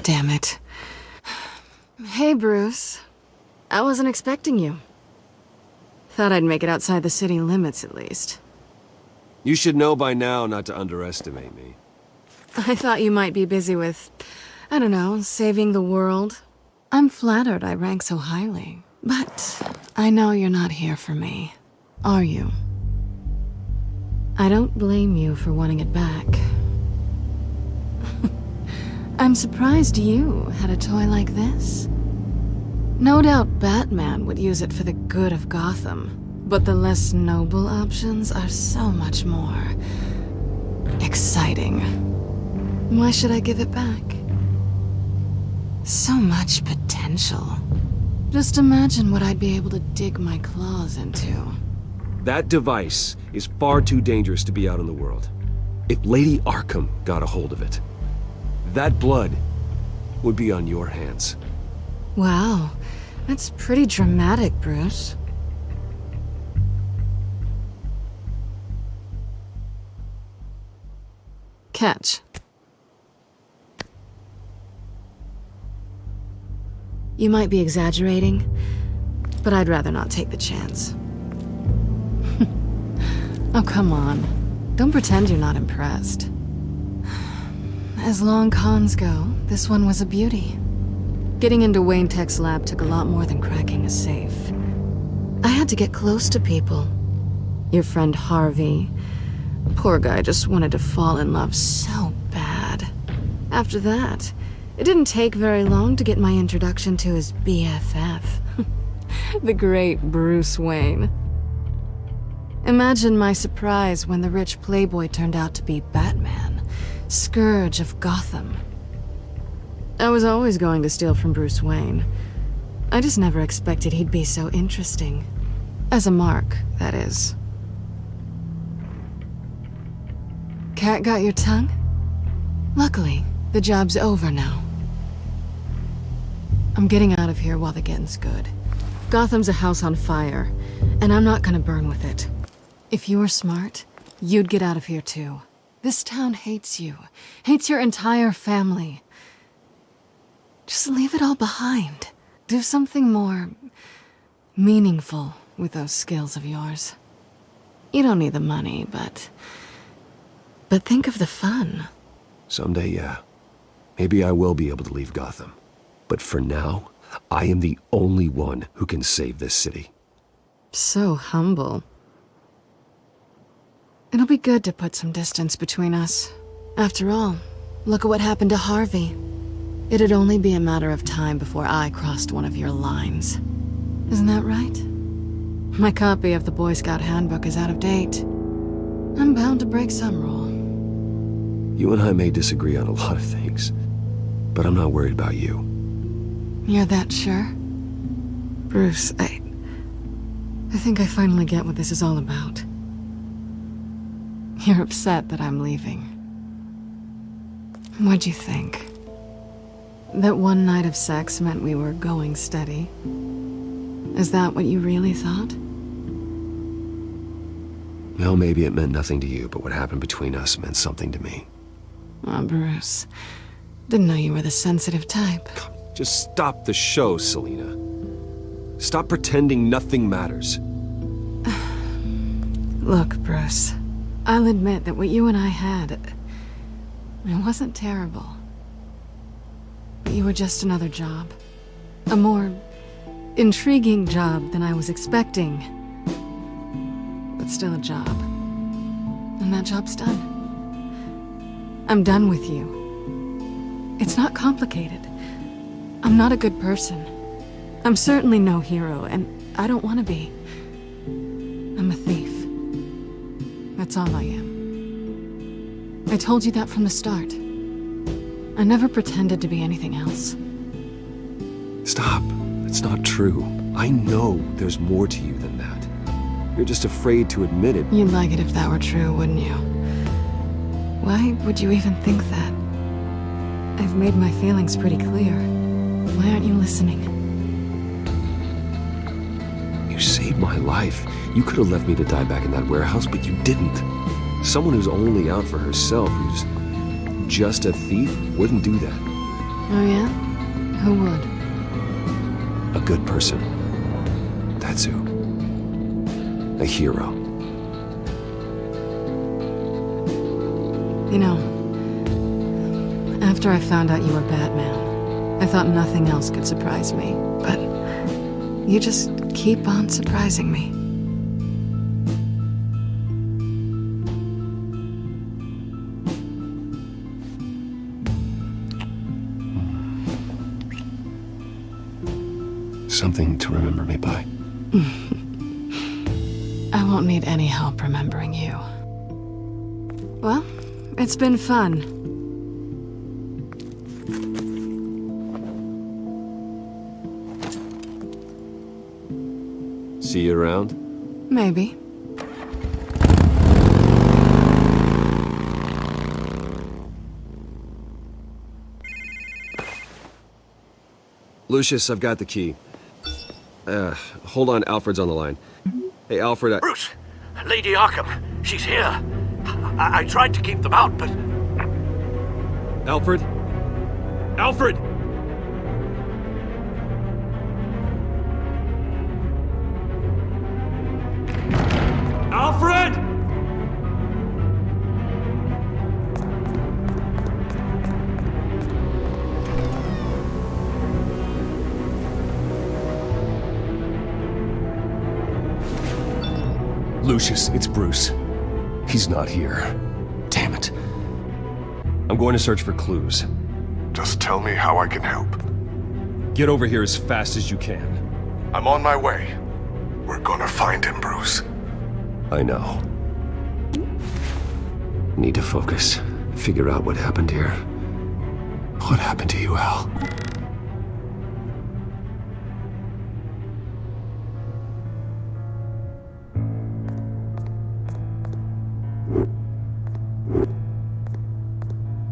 Damn it. Hey, Bruce. I wasn't expecting you. Thought I'd make it outside the city limits, at least. You should know by now not to underestimate me. I thought you might be busy with, I don't know, saving the world. I'm flattered I rank so highly. But I know you're not here for me, are you? I don't blame you for wanting it back. I'm surprised you had a toy like this. No doubt Batman would use it for the good of Gotham, but the less noble options are so much more exciting. Why should I give it back? So much potential. Just imagine what I'd be able to dig my claws into. That device is far too dangerous to be out in the world. If Lady Arkham got a hold of it, that blood would be on your hands. Wow, that's pretty dramatic, Bruce. Catch. You might be exaggerating, but I'd rather not take the chance. Oh, come on. Don't pretend you're not impressed. As long cons go, this one was a beauty. Getting into Wayne Tech's lab took a lot more than cracking a safe. I had to get close to people. Your friend Harvey. Poor guy just wanted to fall in love so bad. After that, it didn't take very long to get my introduction to his BFF. The great Bruce Wayne. Imagine my surprise when the rich playboy turned out to be Batman, Scourge of Gotham. I was always going to steal from Bruce Wayne. I just never expected he'd be so interesting. As a mark, that is. Cat got your tongue? Luckily, the job's over now. I'm getting out of here while the getting's good. Gotham's a house on fire, and I'm not gonna burn with it. If you were smart, you'd get out of here too. This town hates you, hates your entire family. Just leave it all behind. Do something more meaningful with those skills of yours. You don't need the money, but think of the fun. Someday, yeah. Maybe I will be able to leave Gotham. But for now, I am the only one who can save this city. So humble. It'll be good to put some distance between us. After all, look at what happened to Harvey. It'd only be a matter of time before I crossed one of your lines. Isn't that right? My copy of the Boy Scout Handbook is out of date. I'm bound to break some rule. You and I may disagree on a lot of things, but I'm not worried about you. You're that sure? Bruce, I think I finally get what this is all about. You're upset that I'm leaving. What'd you think? That one night of sex meant we were going steady? Is that what you really thought? Well, maybe it meant nothing to you, but what happened between us meant something to me. Oh, Bruce. Didn't know you were the sensitive type. Just stop the show, Selina. Stop pretending nothing matters. Look, Bruce. I'll admit that what you and I had, it wasn't terrible. But you were just another job. A more intriguing job than I was expecting. But still a job. And that job's done. I'm done with you. It's not complicated. I'm not a good person. I'm certainly no hero, and I don't want to be. I'm a thief. That's all I am. I told you that from the start. I never pretended to be anything else. Stop. It's not true. I know there's more to you than that. You're just afraid to admit it. You'd like it if that were true, wouldn't you? Why would you even think that? I've made my feelings pretty clear. Why aren't you listening? You saved my life. You could have left me to die back in that warehouse, but you didn't. Someone who's only out for herself, who's just a thief, wouldn't do that. Oh yeah? Who would? A good person. That's who. A hero. You know, after I found out you were Batman, I thought nothing else could surprise me. But you just keep on surprising me. Something to remember me by. I won't need any help remembering you. Well, it's been fun. See you around? Maybe. Lucius, I've got the key. Hold on, Alfred's on the line. Hey, Alfred, Bruce! Lady Arkham, she's here. I tried to keep them out, but... Alfred? Alfred! Alfred! Lucius, it's Bruce. He's not here. Damn it. I'm going to search for clues. Just tell me how I can help. Get over here as fast as you can. I'm on my way. We're gonna find him, Bruce. I know. Need to focus. Figure out what happened here. What happened to you, Al?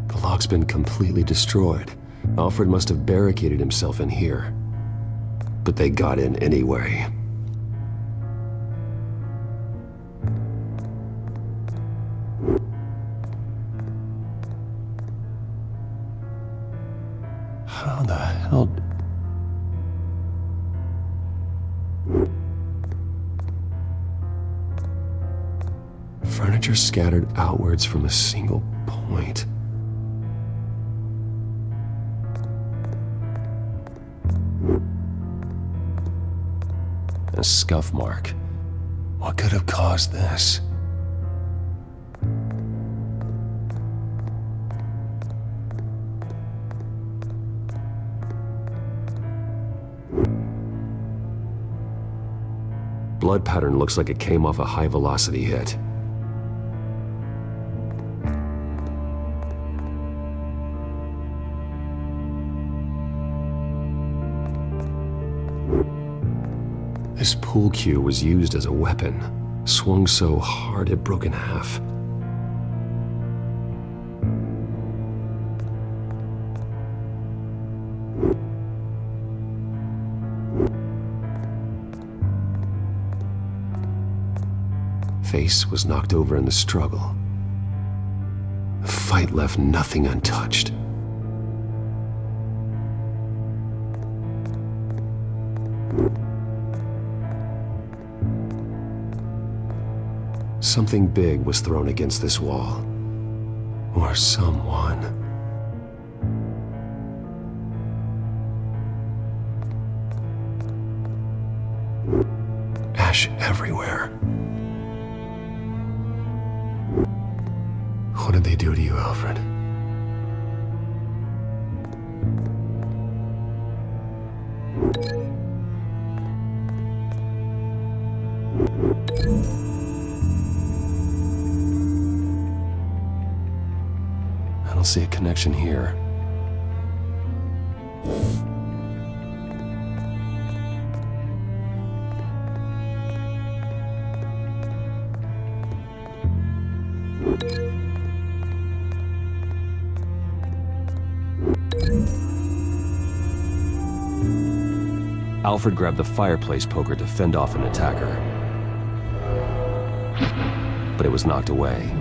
The lock's been completely destroyed. Alfred must have barricaded himself in here. But they got in anyway. How the hell... Furniture scattered outwards from a single point. A scuff mark. What could have caused this? Blood pattern looks like it came off a high-velocity hit. This pool cue was used as a weapon, swung so hard it broke in half. Face was knocked over in the struggle. The fight left nothing untouched. Something big was thrown against this wall. Or someone. Ash everywhere. What did they do to you, Alfred? I don't see a connection here. Alfred grabbed the fireplace poker to fend off an attacker. But it was knocked away.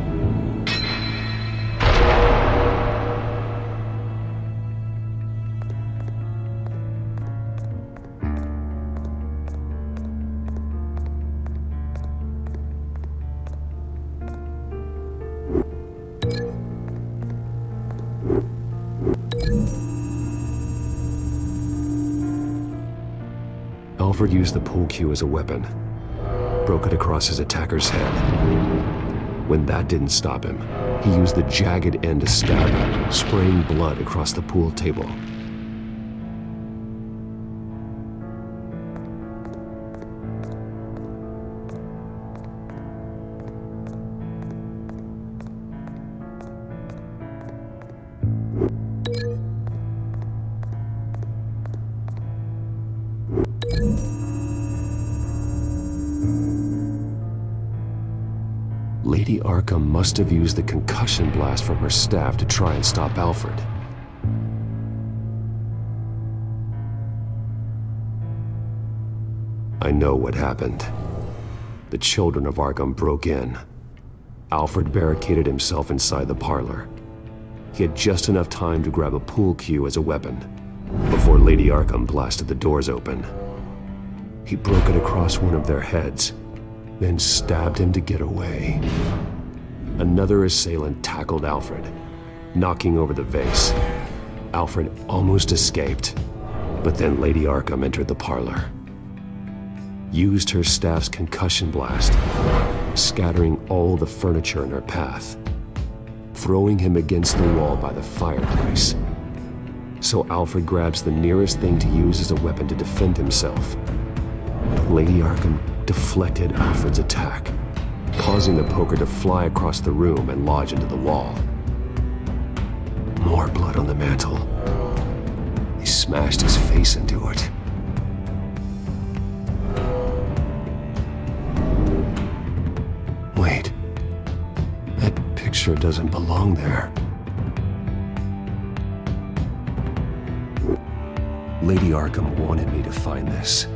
Alfred used the pool cue as a weapon, broke it across his attacker's head. When that didn't stop him, he used the jagged end to stab him, spraying blood across the pool table. Lady Arkham must have used the concussion blast from her staff to try and stop Alfred. I know what happened. The children of Arkham broke in. Alfred barricaded himself inside the parlor. He had just enough time to grab a pool cue as a weapon before Lady Arkham blasted the doors open. He broke it across one of their heads, then stabbed him to get away. Another assailant tackled Alfred, knocking over the vase. Alfred almost escaped, but then Lady Arkham entered the parlor, used her staff's concussion blast, scattering all the furniture in her path, throwing him against the wall by the fireplace. So Alfred grabs the nearest thing to use as a weapon to defend himself. Lady Arkham deflected Alfred's attack, causing the poker to fly across the room and lodge into the wall. More blood on the mantel. He smashed his face into it. Wait, that picture doesn't belong there. Lady Arkham wanted me to find this.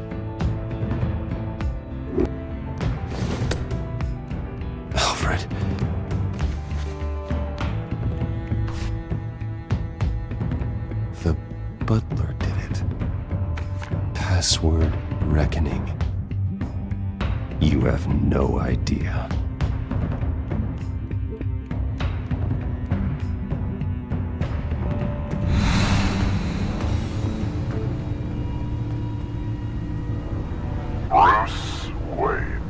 Alfred. The butler did it. Password reckoning. You have no idea. Bruce Wayne,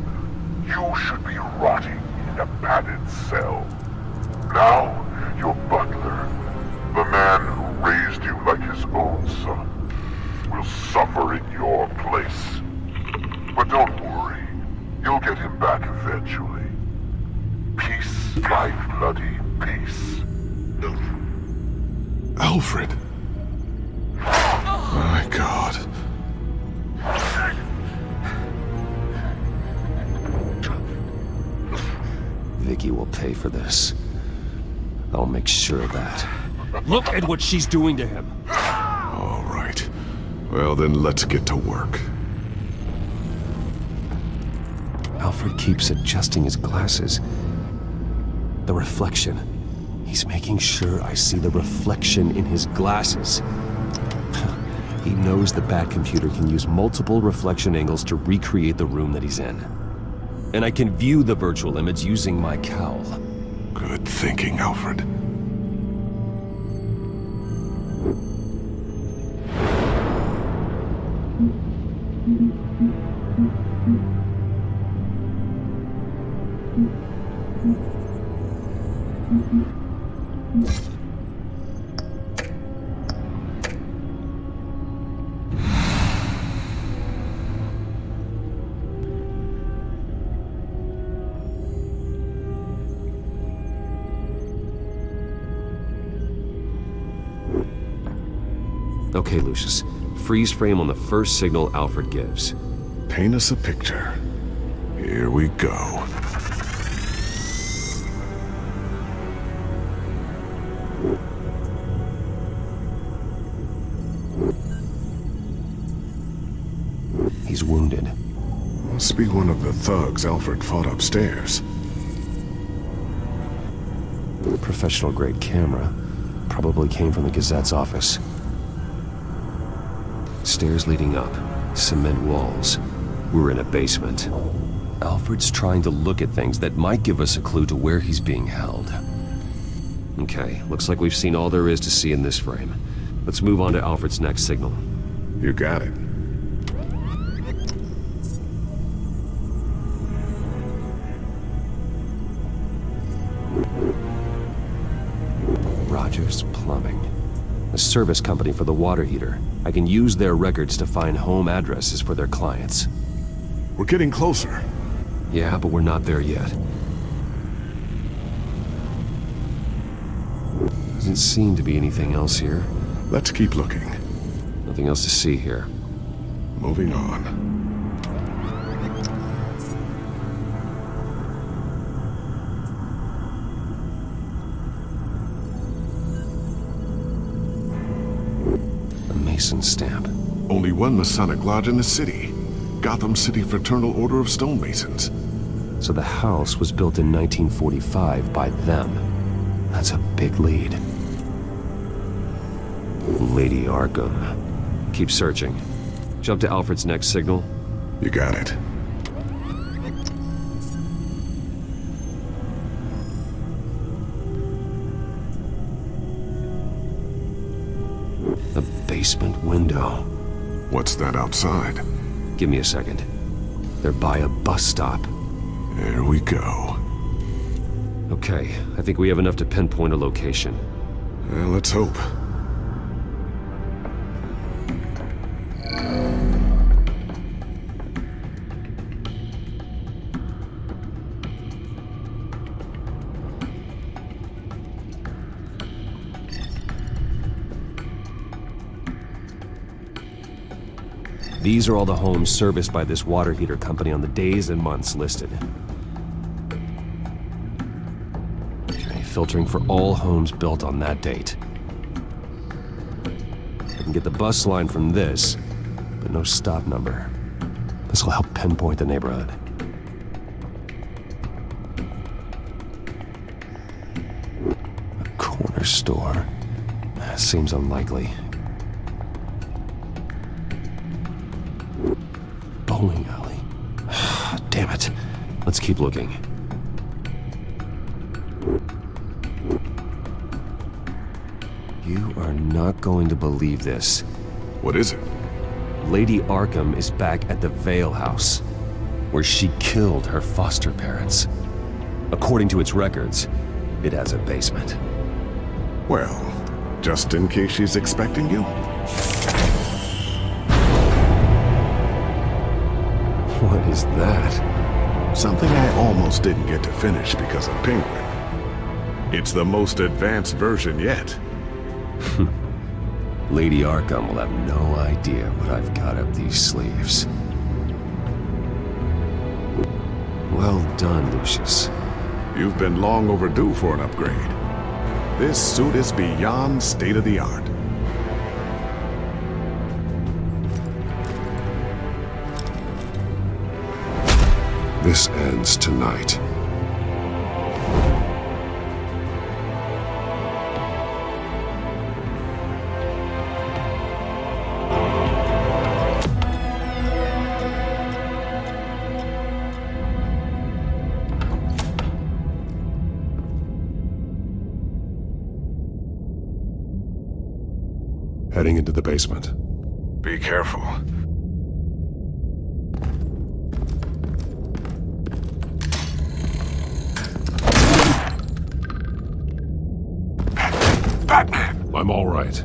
you should be rotting in a padded cell. Now, your butler, the man who raised you like his own son, will suffer in your place. But don't worry, you'll get him back eventually. Peace, my bloody peace. Alfred. My God. Vicky will pay for this. I'll make sure of that. Look at what she's doing to him! All right. Well, then let's get to work. Alfred keeps adjusting his glasses. The reflection. He's making sure I see the reflection in his glasses. He knows the Batcomputer can use multiple reflection angles to recreate the room that he's in. And I can view the virtual image using my cowl. Good thinking, Alfred. Okay, Lucius. Freeze frame on the first signal Alfred gives. Paint us a picture. Here we go. He's wounded. Must be one of the thugs Alfred fought upstairs. Professional-grade camera. Probably came from the Gazette's office. Stairs leading up. Cement walls. We're in a basement. Alfred's trying to look at things that might give us a clue to where he's being held. Okay, looks like we've seen all there is to see in this frame. Let's move on to Alfred's next signal. You got it. A service company for the water heater. I can use their records to find home addresses for their clients. We're getting closer. Yeah, but we're not there yet. Doesn't seem to be anything else here. Let's keep looking. Nothing else to see here. Moving on. A Mason stamp. Only one Masonic lodge in the city. Gotham City Fraternal Order of Stonemasons. So the house was built in 1945 by them. That's a big lead. Lady Arkham. Keep searching. Jump to Alfred's next signal. You got it. The basement window. What's that outside? Give me a second. They're by a bus stop. There we go. Okay, I think we have enough to pinpoint a location. Well, let's hope. These are all the homes serviced by this water heater company on the days and months listed. Okay, filtering for all homes built on that date. I can get the bus line from this, but no stop number. This will help pinpoint the neighborhood. A corner store. Seems unlikely. Bowling alley. Damn it. Let's keep looking. You are not going to believe this. What is it? Lady Arkham is back at the Vale House, where she killed her foster parents. According to its records, it has a basement. Well, just in case she's expecting you. What is that? Something I almost didn't get to finish because of Penguin. It's the most advanced version yet. Lady Arkham will have no idea what I've got up these sleeves. Well done, Lucius. You've been long overdue for an upgrade. This suit is beyond state-of-the-art. This ends tonight. Heading into the basement. Be careful. Batman! I'm all right.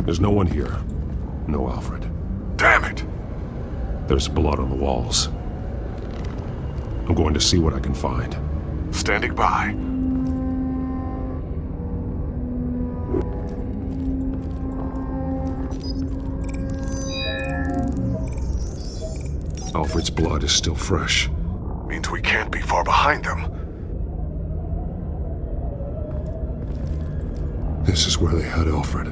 There's no one here. No Alfred. Damn it! There's blood on the walls. I'm going to see what I can find. Standing by. Alfred's blood is still fresh. Means we can't be far behind them. This is where they had Alfred.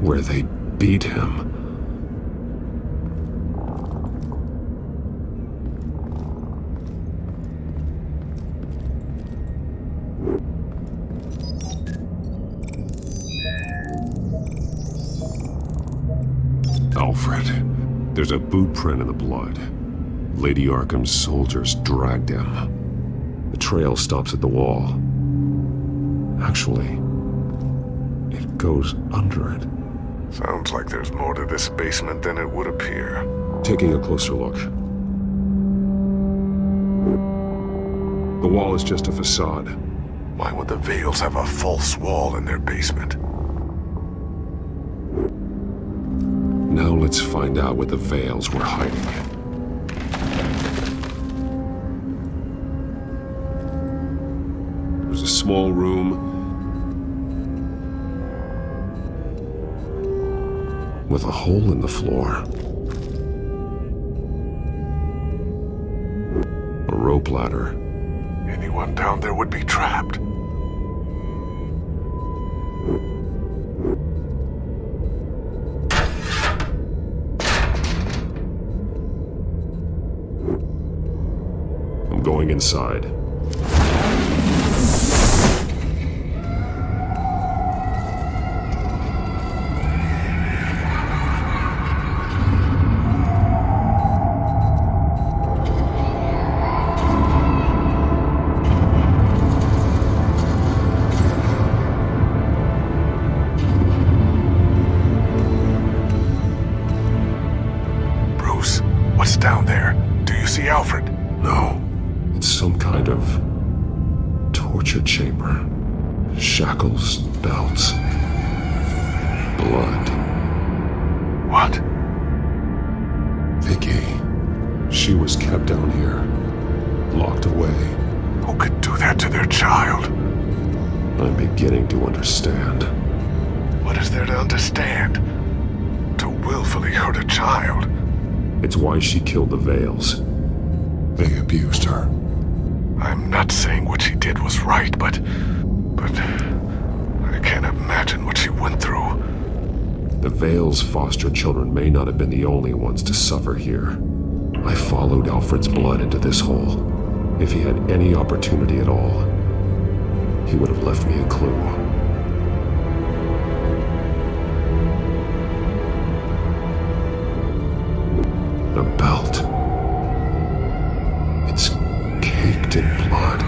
Where they beat him. Alfred. There's a boot print in the blood. Lady Arkham's soldiers dragged him. The trail stops at the wall. Actually, it goes under it. Sounds like there's more to this basement than it would appear. Taking a closer look. The wall is just a facade. Why would the Vales have a false wall in their basement? Now let's find out what the Vales were hiding. There's a small room with a hole in the floor. A rope ladder. Anyone down there would be trapped. I'm going inside. What's down there? Do you see Alfred? No. It's some kind of torture chamber. Shackles, belts, blood. What? Vicky. She was kept down here, locked away. Who could do that to their child? I'm beginning to understand. What is there to understand? To willfully hurt a child? It's why she killed the Vales. They abused her. I'm not saying what she did was right, but I can't imagine what she went through. The Vales' foster children may not have been the only ones to suffer here. I followed Alfred's blood into this hole. If he had any opportunity at all, he would have left me a clue. A belt. It's caked in blood.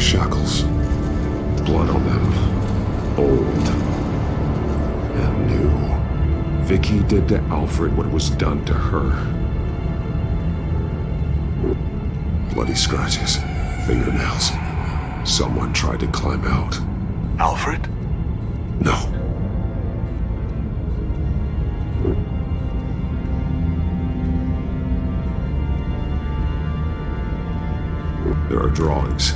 Shackles. Blood on them. Old. And new. Vicky did to Alfred what was done to her. Bloody scratches. Fingernails. Someone tried to climb out. Alfred? No. There are drawings.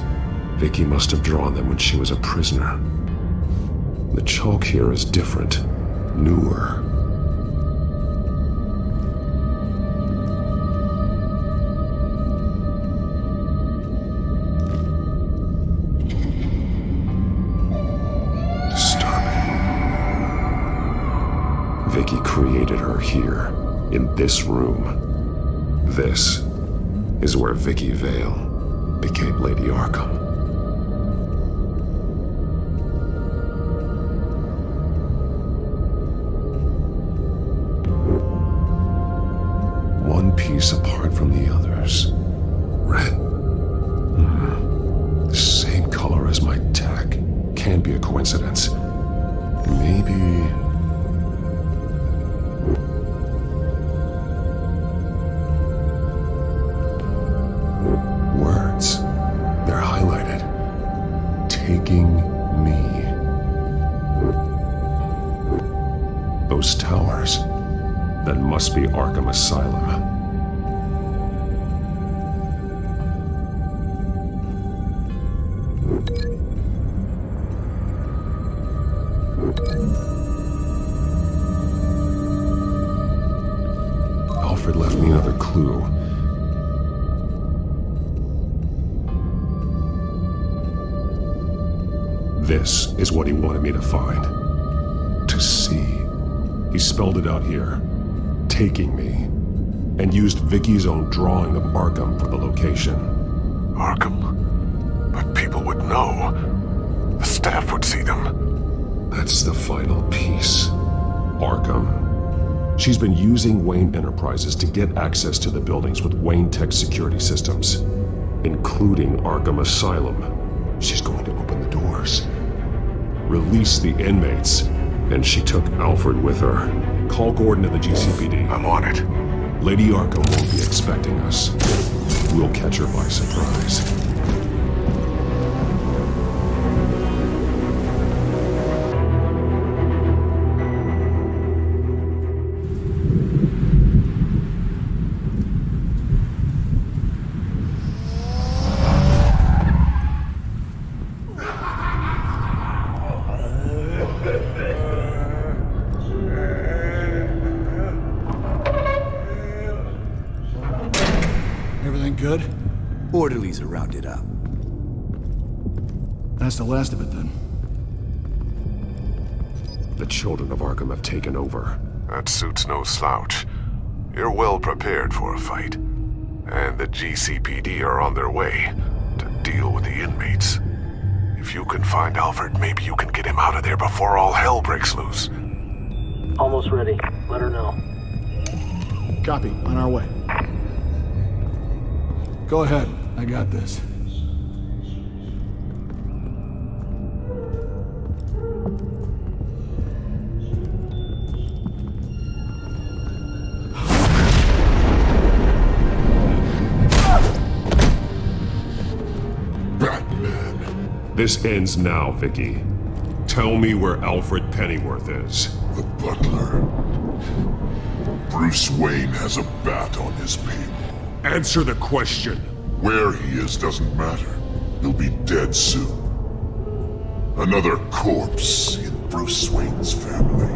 Vicky must have drawn them when she was a prisoner. The chalk here is different, newer. Vicky created her here, in this room. This is where Vicky Vale became Lady Arkham. One piece apart from the others. Red. Same color as my tech. Can't be a coincidence. Maybe... Words. They're highlighted. Taking me. Those towers. That must be Arkham Asylum. Alfred left me another clue. This is what he wanted me to find. To see. He spelled it out here. Taking me. And used Vicky's own drawing of Arkham for the location. Arkham? But people would know. The staff would see them. That's the final piece. Arkham. She's been using Wayne Enterprises to get access to the buildings with Wayne Tech security systems, including Arkham Asylum. She's going to open the doors, release the inmates, and she took Alfred with her. Call Gordon at the GCPD. I'm on it. Lady Arkham won't be expecting us. We'll catch her by surprise. Everything good? Orderlies are rounded up. That's the last of it then. The children of Arkham have taken over. That suit's no slouch. You're well prepared for a fight. And the GCPD are on their way to deal with the inmates. If you can find Alfred, maybe you can get him out of there before all hell breaks loose. Almost ready. Let her know. Copy. On our way. Go ahead. I got this. Batman, This ends now, Vicky. Tell me where Alfred Pennyworth is. the butler. Bruce Wayne has a bat on his payroll. Answer the question. Where he is doesn't matter. He'll be dead soon. Another corpse in Bruce Wayne's family.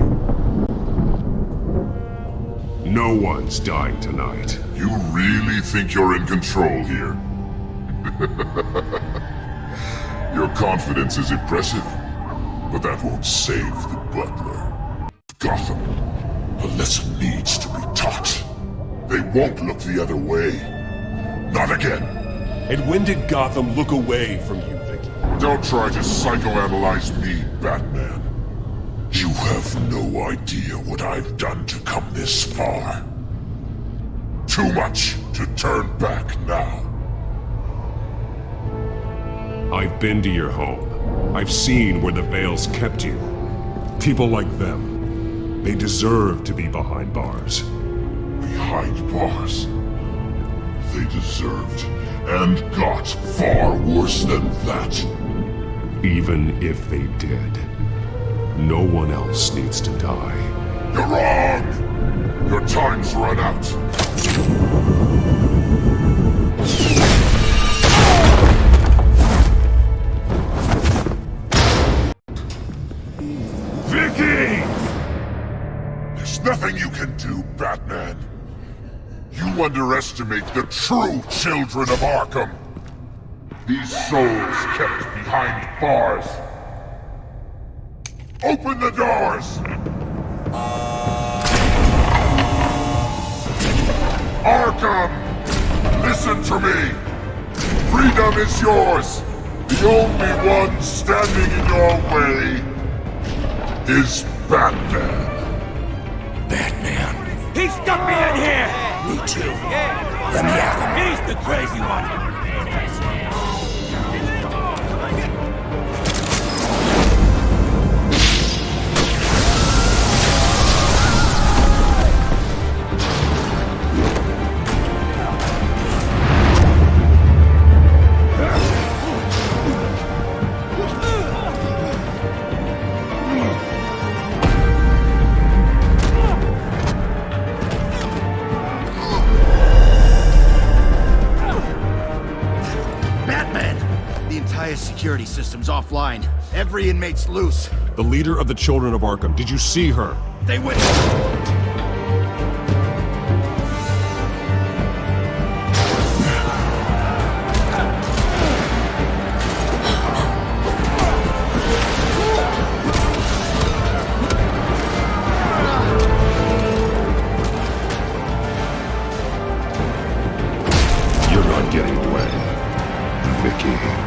No one's dying tonight. You really think you're in control here? Your confidence is impressive, but that won't save the butler. Gotham, a lesson needs to be taught. They won't look the other way. Not again. And when did Gotham look away from you, Vicky? Don't try to psychoanalyze me, Batman. You have no idea what I've done to come this far. Too much to turn back now. I've been to your home. I've seen where the Veils kept you. People like them, they deserve to be behind bars. Behind bars. They deserved and got far worse than that. Even if they did, no one else needs to die. You're wrong. Your time's run out. Vicky! There's nothing you can do, Batman. You underestimate the true children of Arkham. These souls kept behind bars. Open the doors! Arkham! Listen to me! Freedom is yours! The only one standing in your way is Batman. Batman. He stuck me in here! Me too. Let me at him. He's the crazy one! Security system's offline. Every inmate's loose. The leader of the Children of Arkham, did you see her? They went... You're not getting away, Vicky.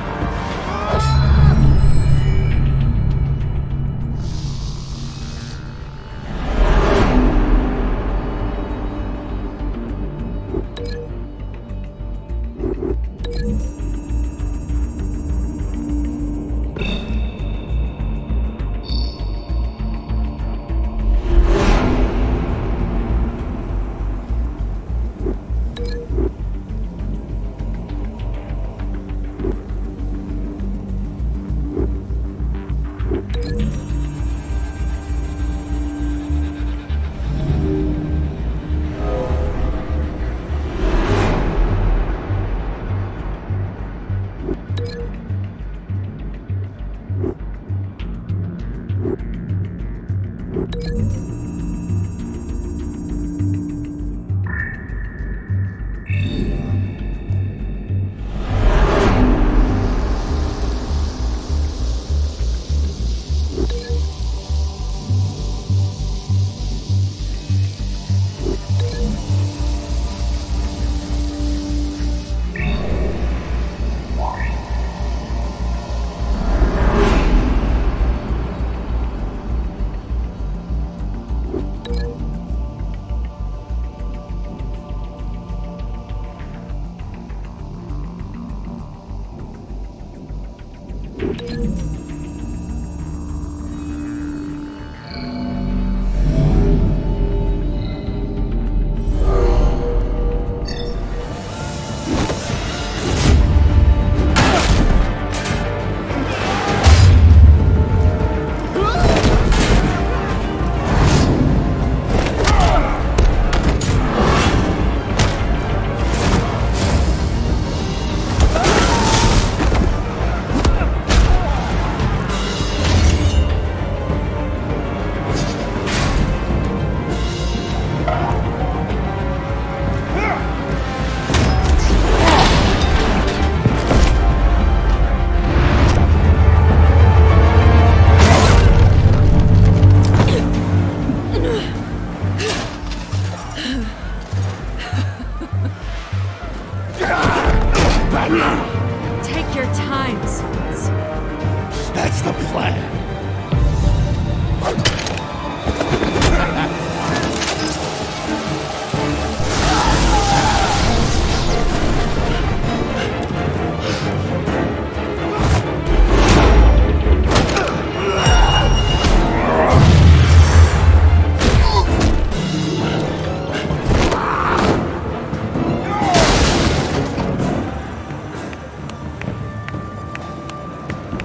Take your time, sons. That's the plan.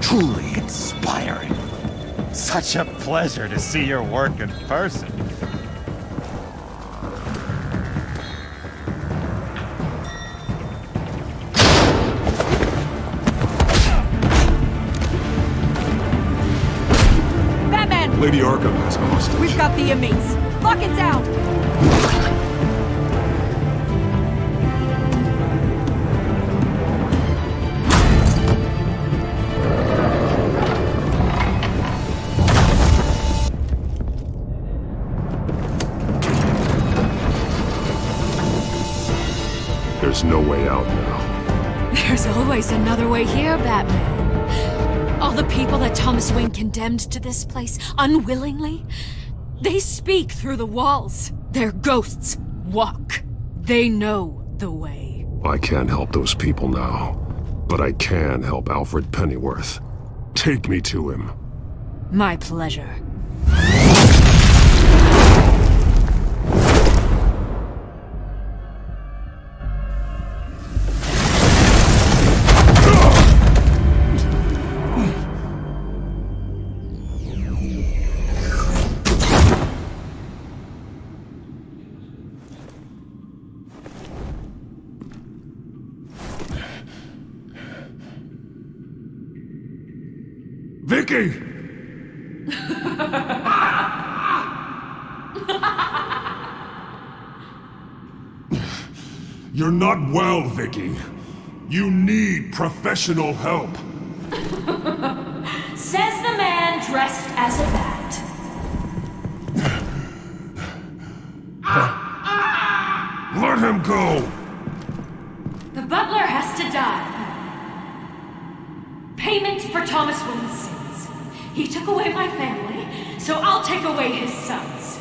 Truly inspiring. Such a pleasure to see your work in person. Batman! Lady Arkham has a hostage. We've got the inmates. Lock it down! There's no way out now. There's always another way here, Batman. All the people that Thomas Wayne condemned to this place unwillingly, they speak through the walls. Their ghosts walk. They know the way. I can't help those people now, but I can help Alfred Pennyworth. Take me to him. My pleasure. Vicky! You're not well, Vicky. You need professional help. Says the man dressed as a bat. Let him go! The butler has to die. Payment for Thomas Wayne's sins. He took away my family, so I'll take away his sons.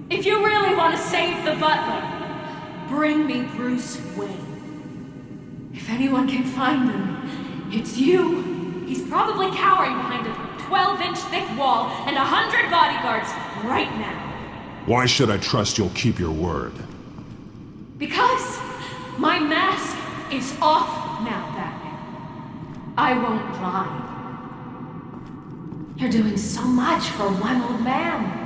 If you really want to save the butler, bring me Bruce Wayne. If anyone can find him, it's you. He's probably cowering behind a 12-inch thick wall and 100 bodyguards right now. Why should I trust you'll keep your word? Because my mask is off now, Batman. I won't lie. You're doing so much for one old man.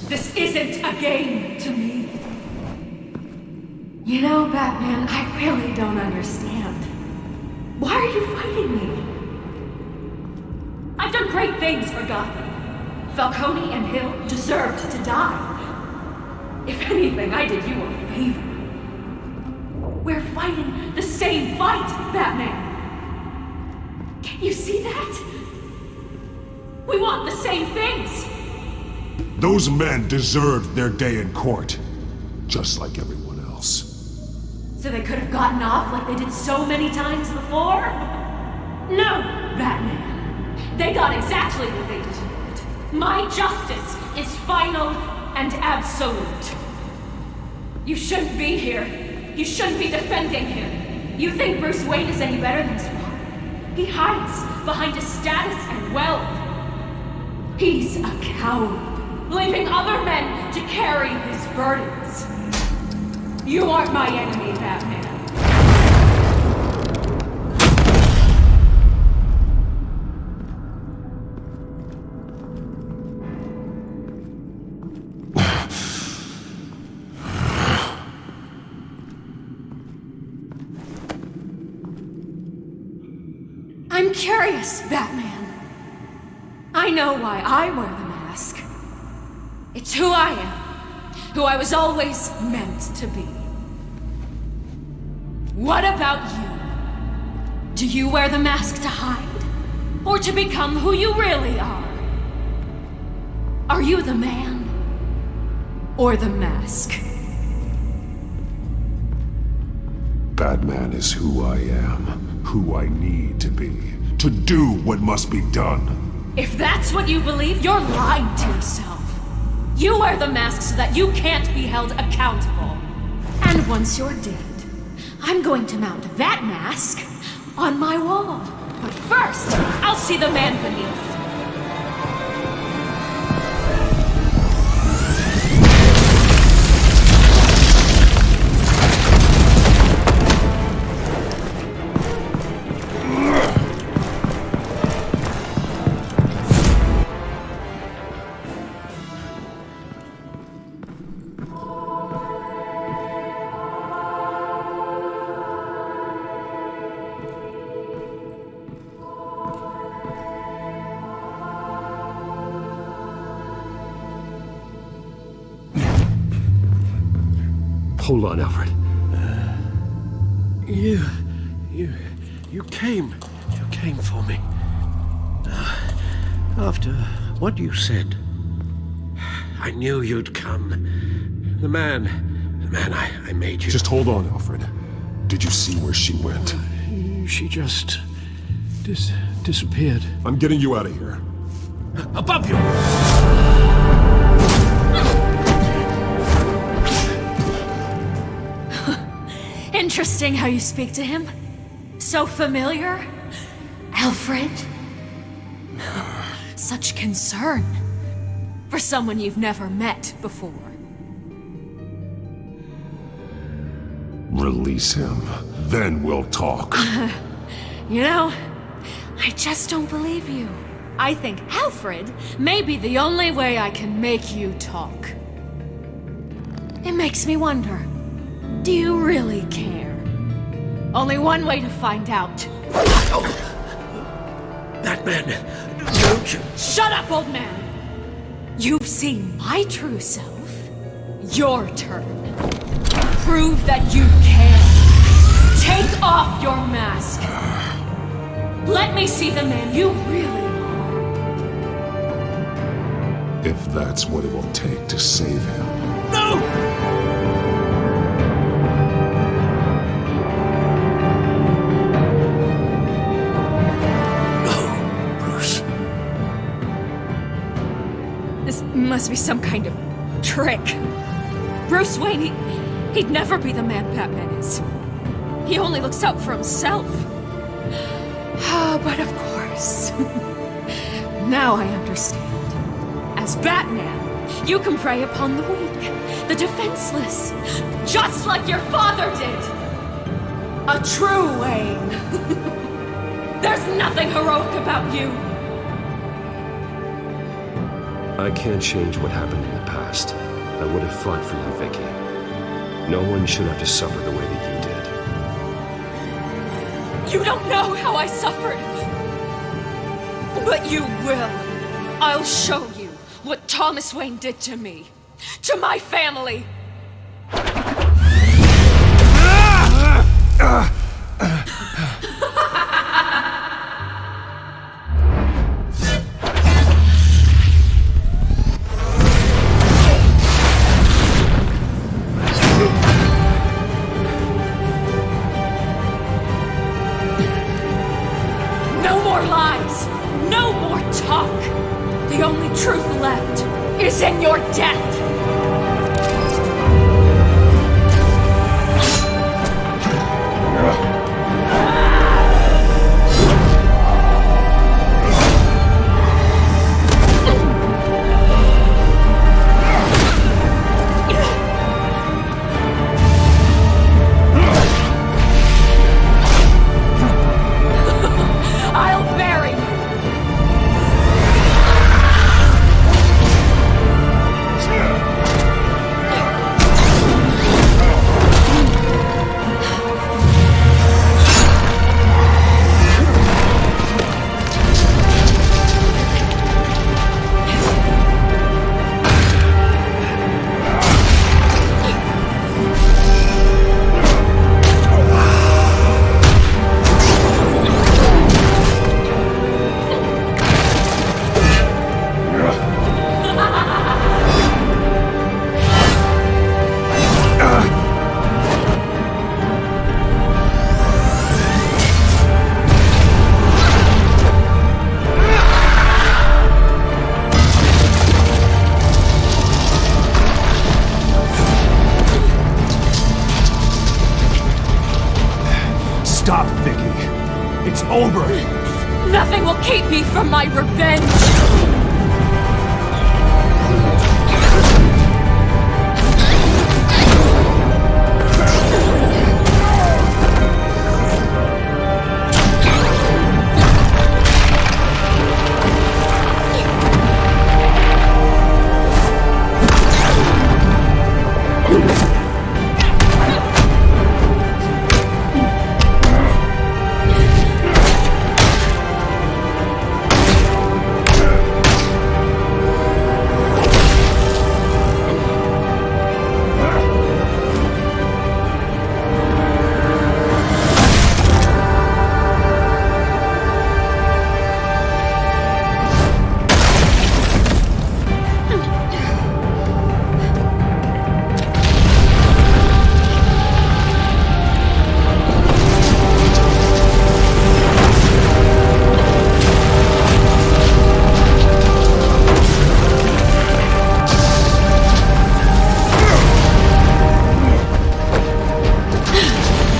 This isn't a game to me. You know, Batman, I really don't understand. Why are you fighting me? I've done great things for Gotham. Falcone and Hill deserved to die. If anything, I did you a favor. We're fighting the same fight, Batman. Can you see that? We want the same things. Those men deserved their day in court, just like everyone else. So they could have gotten off like they did so many times before? No, Batman. They got exactly what they deserved. My justice is final and absolute. You shouldn't be here. You shouldn't be defending him. You think Bruce Wayne is any better than his father? He hides behind his status and wealth. He's a coward, leaving other men to carry his burdens. You aren't my enemy, Batman. I'm curious, Batman. I know why I wear the mask. It's who I am, who I was always meant to be. What about you? Do you wear the mask to hide? Or to become who you really are? Are you the man? Or the mask? Batman is who I am, who I need to be, to do what must be done. If that's what you believe, you're lying to yourself. You wear the mask so that you can't be held accountable. And once you're dead, I'm going to mount that mask on my wall. But first, I'll see the man beneath. Hold on, Alfred. You came for me. After what you said, I knew you'd come. The man I made you. Just hold on, Alfred. Did you see where she went? She just disappeared. I'm getting you out of here. Above you! Interesting how you speak to him. So familiar. Alfred. Such concern for someone you've never met before. Release him. Then we'll talk. You know, I just don't believe you. I think Alfred may be the only way I can make you talk. It makes me wonder, do you really care? Only one way to find out. Batman, don't you... Shut up, old man! You've seen my true self. Your turn. Prove that you care. Take off your mask. Let me see the man you really are. If that's what it will take to save him. No! must be some kind of trick. Bruce Wayne, he'd never be the man Batman is. He only looks out for himself. But of course. Now I understand. As Batman, you can prey upon the weak, the defenseless, just like your father did. A true Wayne. There's nothing heroic about you. I can't change what happened in the past. I would have fought for you, Vicky. No one should have to suffer the way that you did. You don't know how I suffered. But you will. I'll show you what Thomas Wayne did to me. To my family. No more lies. No more talk. The only truth left is in your death. I'll bury you. Stop, Vicky. It's over. Nothing will keep me from my revenge.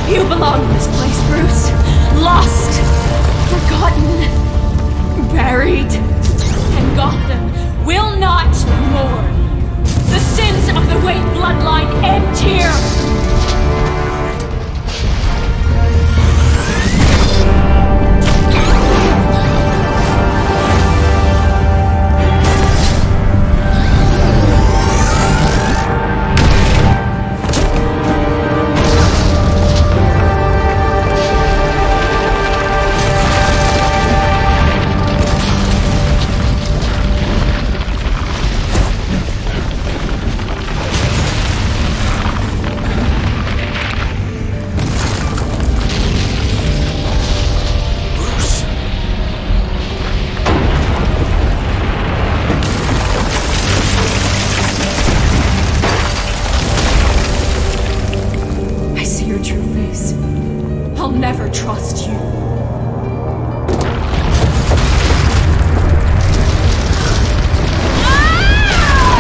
You belong in this place, Bruce. Lost, forgotten, buried, and Gotham will not mourn. The sins of the Wayne bloodline end here. I'll never trust you. Ah!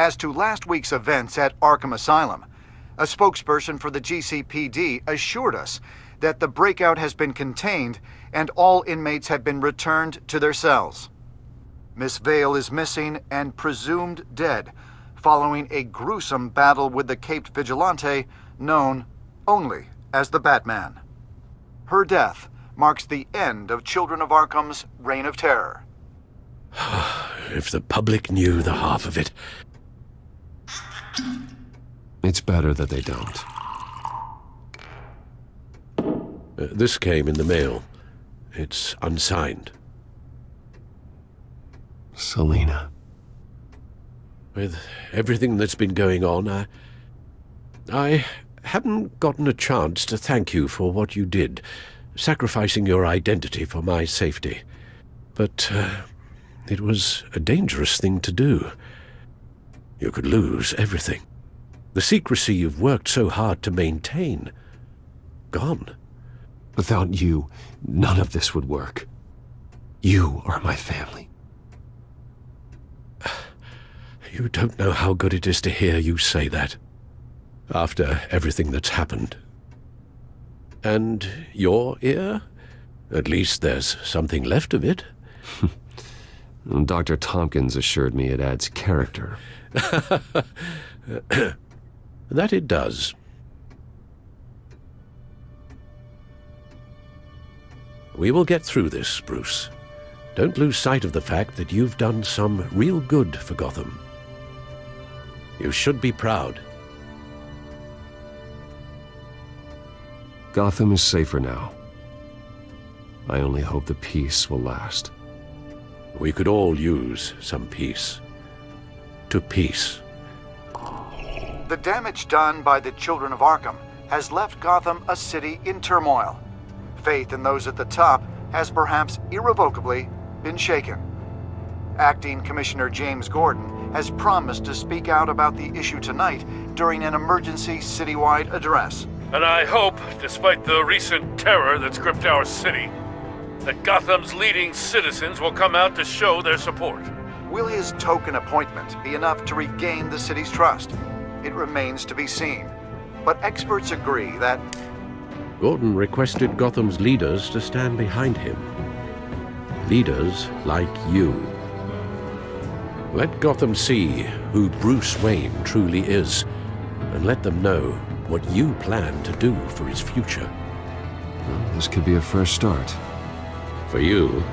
As to last week's events at Arkham Asylum, a spokesperson for the GCPD assured us that the breakout has been contained and all inmates have been returned to their cells. Miss Vale is missing and presumed dead, following a gruesome battle with the caped vigilante known only as the Batman. Her death marks the end of Children of Arkham's reign of terror. If the public knew the half of it. It's better that they don't. This came in the mail. It's unsigned. Selina. With everything that's been going on, I haven't gotten a chance to thank you for what you did, sacrificing your identity for my safety. But it was a dangerous thing to do. You could lose everything. The secrecy you've worked so hard to maintain. Gone. Without you, none of this would work. You are my family. You don't know how good it is to hear you say that. After everything that's happened. And your ear? At least there's something left of it. Dr. Tompkins assured me it adds character. That it does. We will get through this, Bruce. Don't lose sight of the fact that you've done some real good for Gotham. You should be proud. Gotham is safer now. I only hope the peace will last. We could all use some peace. To peace. The damage done by the Children of Arkham has left Gotham a city in turmoil. Faith in those at the top has perhaps irrevocably been shaken. Acting Commissioner James Gordon has promised to speak out about the issue tonight during an emergency citywide address. And I hope, despite the recent terror that's gripped our city, that Gotham's leading citizens will come out to show their support. Will his token appointment be enough to regain the city's trust? It remains to be seen. But experts agree that Gordon requested Gotham's leaders to stand behind him. Leaders like you. Let Gotham see who Bruce Wayne truly is, and let them know what you plan to do for his future. Well, this could be a fresh start. For you,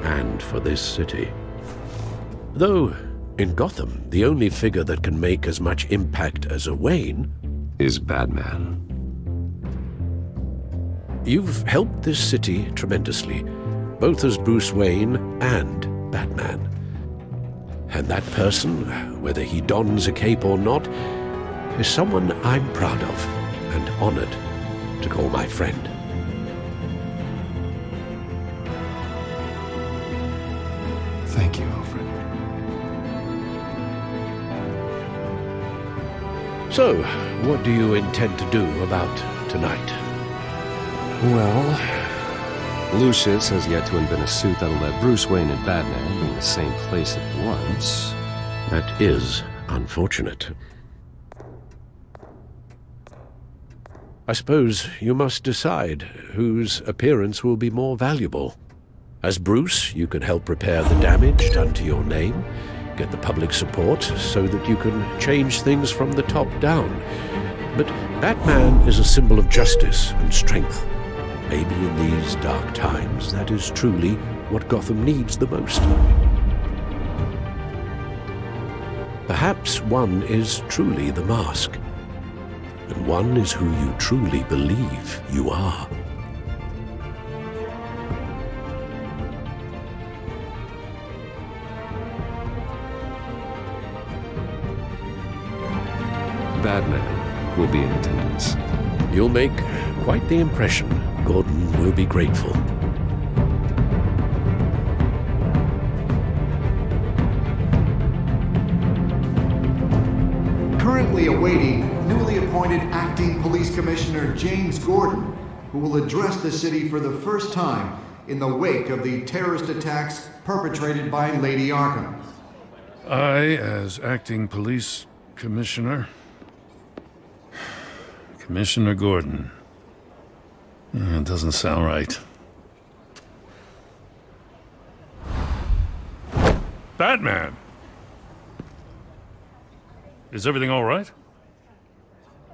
and for this city. Though, in Gotham, the only figure that can make as much impact as a Wayne is Batman. You've helped this city tremendously, both as Bruce Wayne and Batman. And that person, whether he dons a cape or not, is someone I'm proud of and honored to call my friend. Thank you, Alfred. So, what do you intend to do about tonight? Well, Lucius has yet to invent a suit that'll let Bruce Wayne and Batman be in the same place at once. That is unfortunate. I suppose you must decide whose appearance will be more valuable. As Bruce, you can help repair the damage done to your name, get the public support so that you can change things from the top down. But Batman is a symbol of justice and strength. Maybe in these dark times, that is truly what Gotham needs the most. Perhaps one is truly the mask, and one is who you truly believe you are. Batman will be in attendance. You'll make quite the impression. Gordon will be grateful. currently awaiting newly appointed Acting Police Commissioner James Gordon, who will address the city for the first time in the wake of the terrorist attacks perpetrated by Lady Arkham. I, as acting police commissioner... Commissioner Gordon. It doesn't sound right. Batman! Is everything all right?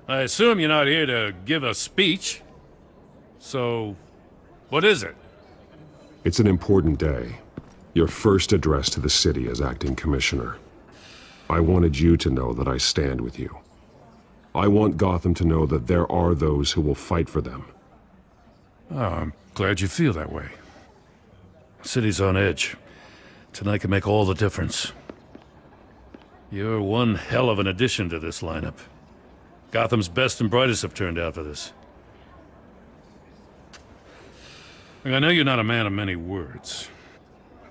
I assume you're not here to give a speech. So, what is it? It's an important day. Your first address to the city as acting commissioner. I wanted you to know that I stand with you. I want Gotham to know that there are those who will fight for them. Oh, I'm glad you feel that way. The city's on edge. Tonight can make all the difference. You're one hell of an addition to this lineup. Gotham's best and brightest have turned out for this. Look, I know you're not a man of many words,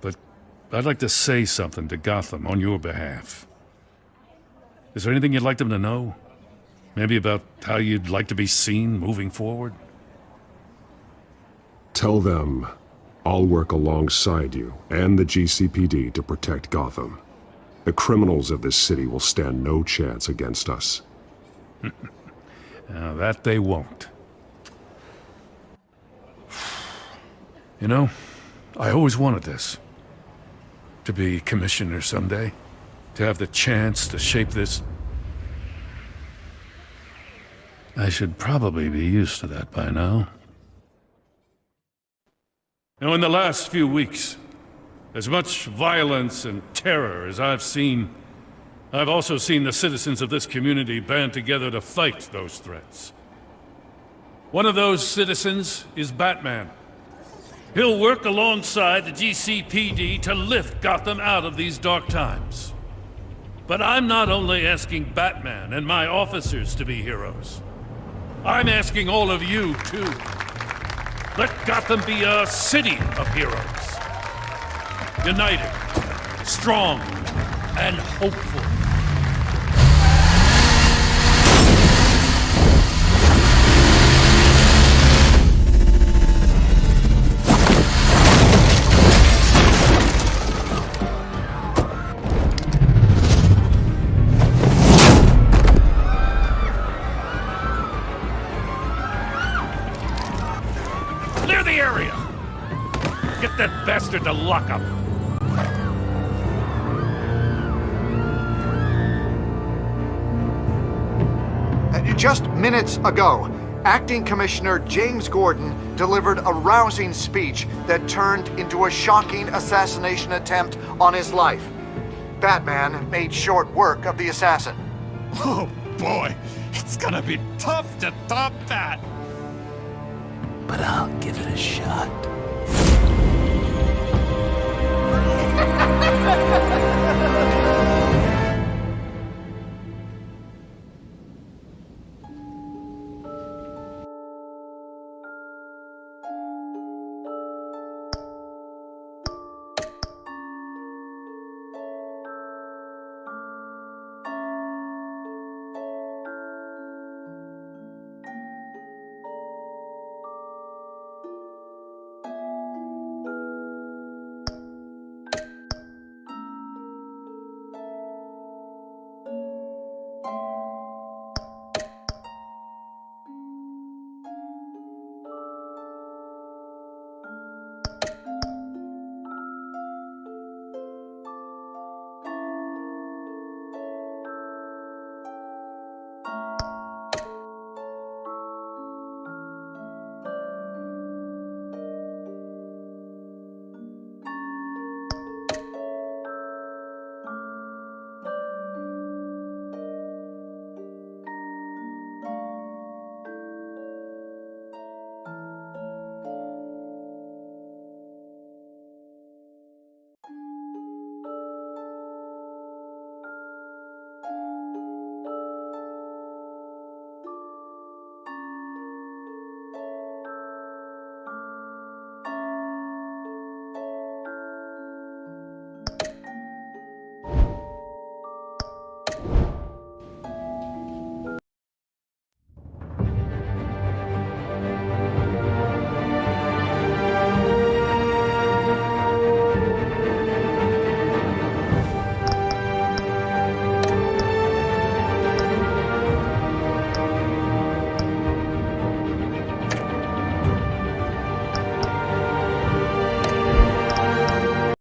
but I'd like to say something to Gotham on your behalf. Is there anything you'd like them to know? Maybe about how you'd like to be seen moving forward? Tell them I'll work alongside you and the GCPD to protect Gotham. The criminals of this city will stand no chance against us. Now, that they won't. You know, I always wanted this. To be commissioner someday. To have the chance to shape this. I should probably be used to that by now. Now, in the last few weeks, as much violence and terror as I've seen, I've also seen the citizens of this community band together to fight those threats. One of those citizens is Batman. He'll work alongside the GCPD to lift Gotham out of these dark times. But I'm not only asking Batman and my officers to be heroes. I'm asking all of you, too. Let Gotham be a city of heroes. United, strong, and hopeful. Clear the area! Get that bastard to lock up! Just minutes ago, Acting Commissioner James Gordon delivered a rousing speech that turned into a shocking assassination attempt on his life. Batman made short work of the assassin. Oh boy, it's gonna be tough to top that. But I'll give it a shot.